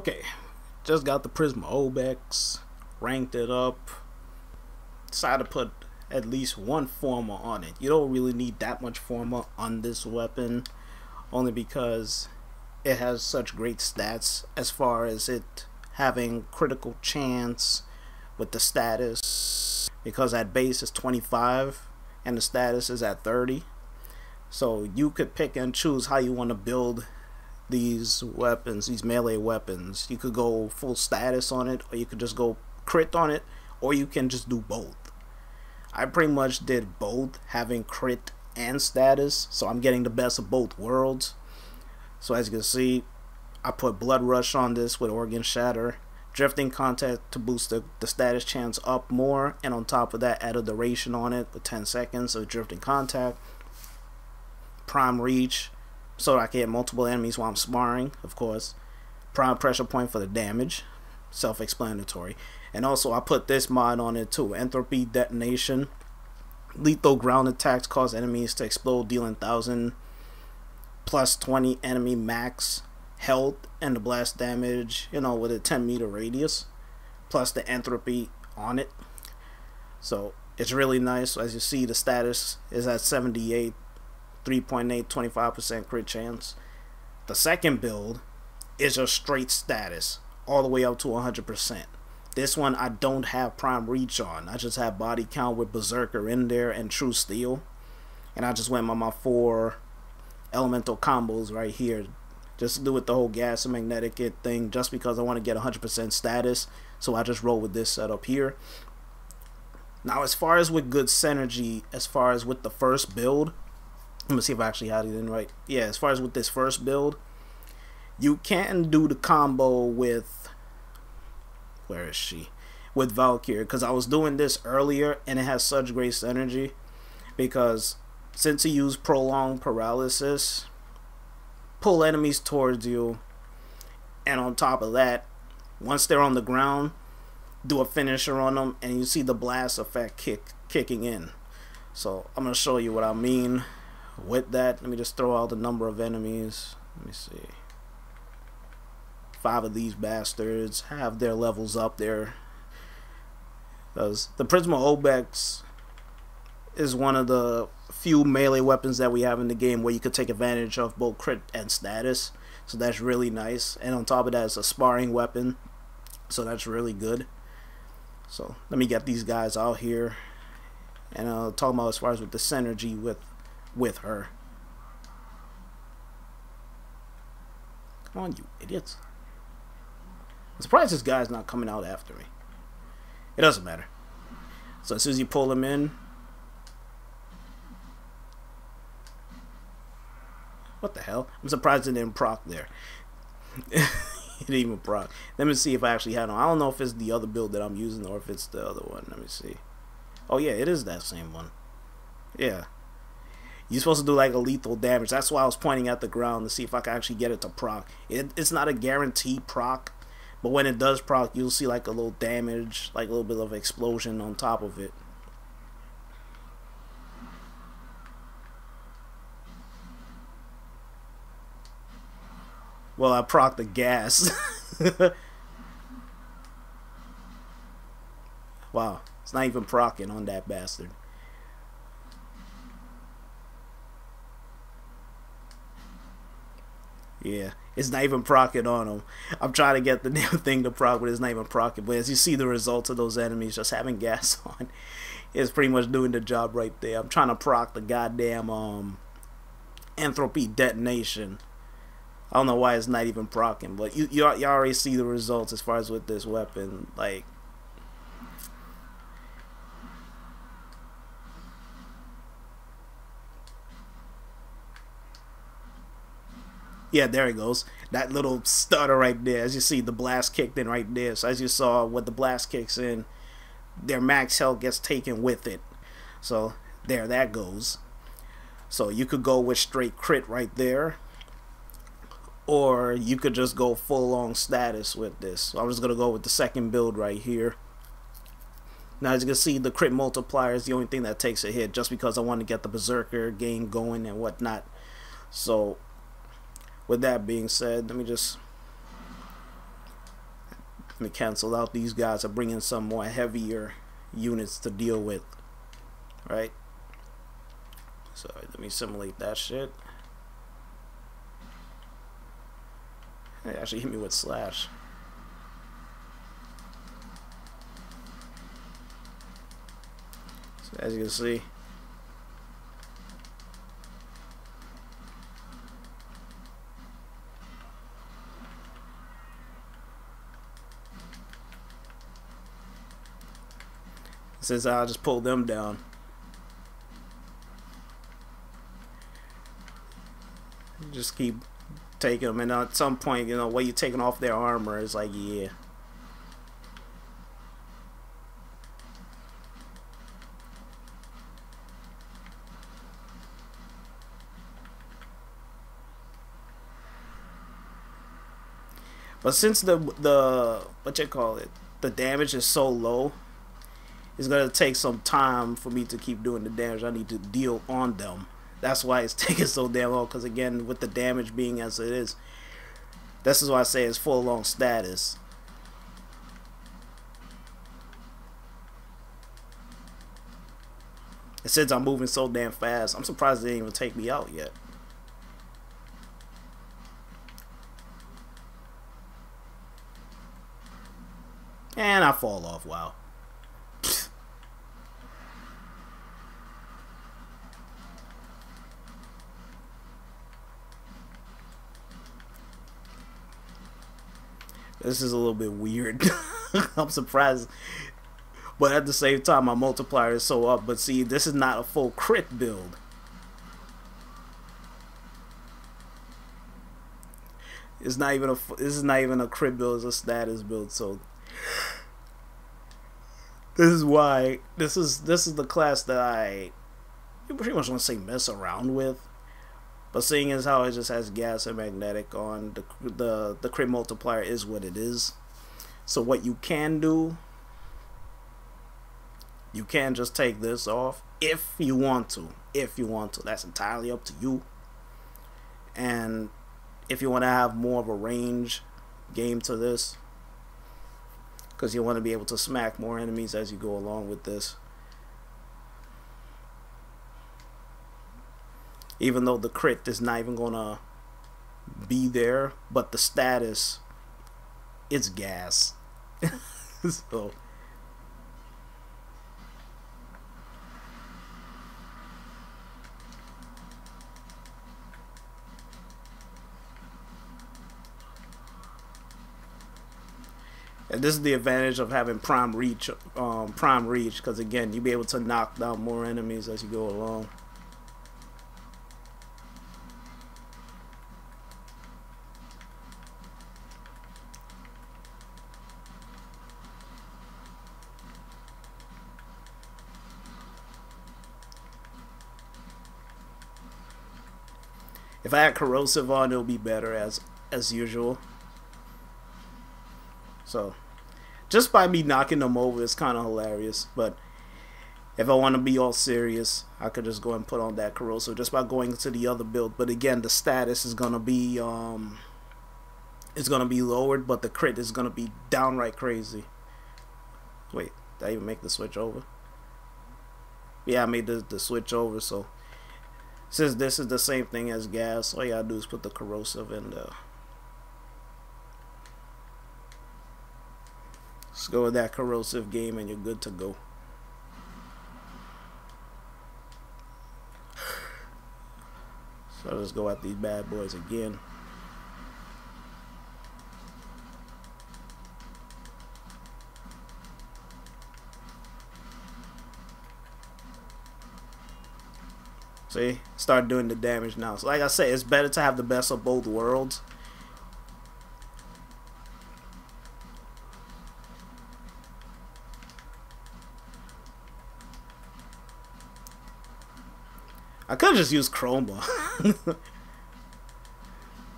Okay, just got the Prisma Obex, ranked it up, decided to put at least one Forma on it. You don't really need that much Forma on this weapon, only because it has such great stats as far as it having critical chance with the status, because at base is 25 and the status is at 30. So you could pick and choose how you want to build these weapons, these melee weapons. You could go full status on it, or you could just go crit on it, or you can just do both. I pretty much did both, having crit and status, so I'm getting the best of both worlds. So as you can see, I put Blood Rush on this with Organ Shatter, Drifting Contact to boost the status chance up more, and on top of that add a duration on it with 10 seconds of Drifting Contact, Prime Reach so I can hit multiple enemies while I'm sparring, of course, Prime Pressure Point for the damage, self-explanatory. And also I put this mod on it too, Entropy Detonation. Lethal ground attacks cause enemies to explode, dealing 1000 plus 20 enemy max health and the blast damage, you know, with a 10-meter radius, plus the entropy on it. So it's really nice. As you see, the status is at 78, 3.8, 25% crit chance. The second build is a straight status all the way up to 100%. This one I don't have Prime Reach on. I just have Body Count with Berserker in there and True Steel, and I just went on my 4 elemental combos right here, just to do with the whole gas and magnetic thing, just because I want to get 100% status. So I just roll with this setup here. Now as far as with good synergy, as far as with the first build, let me see if I actually had it in right. Yeah, as far as with this first build, you can do the combo with, where is she? With Valkyrie, because I was doing this earlier and it has such great synergy, because since you use Prolonged Paralysis, pull enemies towards you, and on top of that, once they're on the ground, do a finisher on them, and you see the blast effect kicking in. So I'm going to show you what I mean with that. Let me just throw out the number of enemies. Let me see. 5 of these bastards have their levels up there, because the Prisma Obex is one of the few melee weapons that we have in the game where you could take advantage of both crit and status. So that's really nice, and on top of that, it's a sparring weapon, so that's really good. So let me get these guys out here, and I'll talk about as far as with the synergy with her. Come on, you idiots. I'm surprised this guy's not coming out after me. It doesn't matter. So as soon as you pull him in, what the hell? I'm surprised it didn't proc there. It didn't even proc. Let me see if I actually had on. I don't know if it's the other build that I'm using or if it's the other one. Let me see. Oh yeah, it is that same one. Yeah. You're supposed to do like a lethal damage. That's why I was pointing at the ground to see if I can actually get it to proc. It's not a guaranteed proc, but when it does proc, you'll see like a little damage, like a little bit of explosion on top of it. Well, I proc the gas. Wow, it's not even procking on that bastard. Yeah, it's not even procking on him. I'm trying to get the damn thing to proc, but it's not even procking. But as you see the results of those enemies just having gas on, it's pretty much doing the job right there. I'm trying to proc the goddamn entropy detonation. I don't know why it's not even procking, but you already see the results as far as with this weapon. Like, yeah, there it goes. That little stutter right there. As you see, the blast kicked in right there. So as you saw, when the blast kicks in, their max health gets taken with it. So there, that goes. So you could go with straight crit right there, or you could just go full on status with this. So I'm just gonna go with the second build right here. Now as you can see, the crit multiplier is the only thing that takes a hit, just because I want to get the Berserker game going and whatnot. So with that being said, let me just Let me cancel out these guys and bring in some more heavier units to deal with. Right? So let me simulate that shit. It actually hit me with slash. So as you can see, since I just pulled them down. Just keep taking them, and at some point, you know, while you're taking off their armor, it's like, yeah. But since the what you call it, the damage is so low, it's gonna take some time for me to keep doing the damage I need to deal on them. That's why it's taking so damn long, because again, with the damage being as it is, this is why I say it's full on status. And since I'm moving so damn fast, I'm surprised they didn't even take me out yet. And I fall off, wow. This is a little bit weird. I'm surprised. But at the same time, my multiplier is so up. But see, this is not a full crit build. It's not even this is not even a crit build, it's a status build. So this is why this is the class that I pretty much want to say mess around with. But seeing as how it just has gas and magnetic on, the crit multiplier is what it is. So what you can do, you can just take this off if you want to. If you want to, that's entirely up to you. And if you want to have more of a range game to this, because you want to be able to smack more enemies as you go along with this. Even though the crit is not even gonna be there, but the status, it's gas. So and this is the advantage of having prime reach, because again, you'll be able to knock down more enemies as you go along. If I had corrosive on, it'll be better as usual. So just by me knocking them over, it's kind of hilarious. But if I want to be all serious, I could just go and put on that corrosive just by going to the other build. But again, the status is gonna be lowered, but the crit is gonna be downright crazy. Wait, did I even make the switch over? Yeah, I made the switch over. So since this is the same thing as gas, all you gotta do is put the corrosive in there. Just go with that corrosive game and you're good to go. So let's go at these bad boys again. See, start doing the damage now. So like I said, it's better to have the best of both worlds. I could just use Chroma.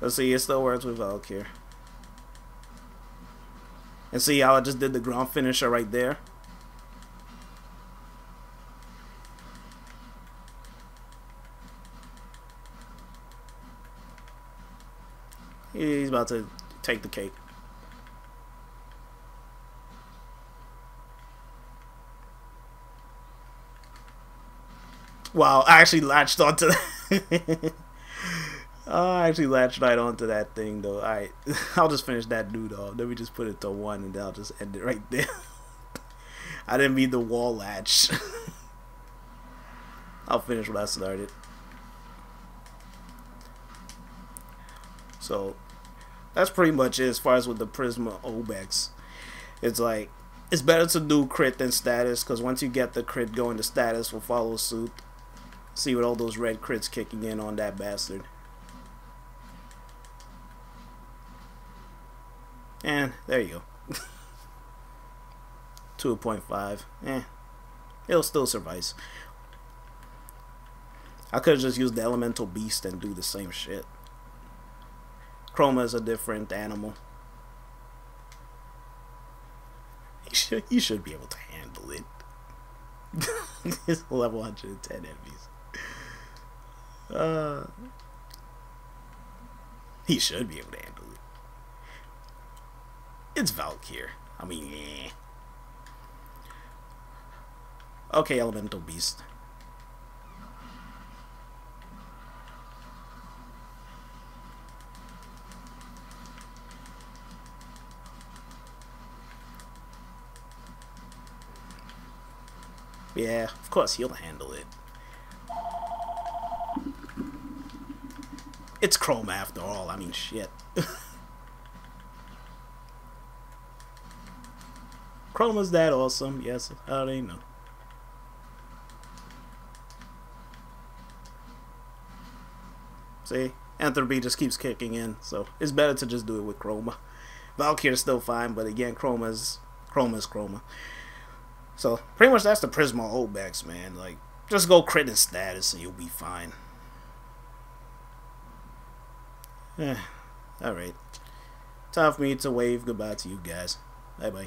Let's see, it still works with Valkyr. And see how I just did the ground finisher right there? He's about to take the cake. Wow, I actually latched onto that. I actually latched right onto that thing, though. Alright, I'll just finish that dude off. Let me just put it to 1, and then I'll just end it right there. I didn't mean the wall latch. I'll finish what I started. So, that's pretty much it as far as with the Prisma Obex. It's like, it's better to do crit than status, because once you get the crit going, the status will follow suit. See with all those red crits kicking in on that bastard. And there you go. 2.5. It'll still suffice. I could have just used the elemental beast and do the same shit. Chroma is a different animal. You should be able to handle it. It's level 110 enemies. He should be able to handle it. It's Valkyr. I mean, eh. Okay, elemental beast. Yeah, of course he'll handle it. It's Chroma after all, I mean shit. Chroma's that awesome, yes, I already know. See? Entropy just keeps kicking in, so it's better to just do it with Chroma. Valkyr's still fine, but again, Chroma's Chroma. So, pretty much that's the Prisma Obex, man. Like, just go crit and status and you'll be fine. Alright. Time for me to wave goodbye to you guys. Bye-bye.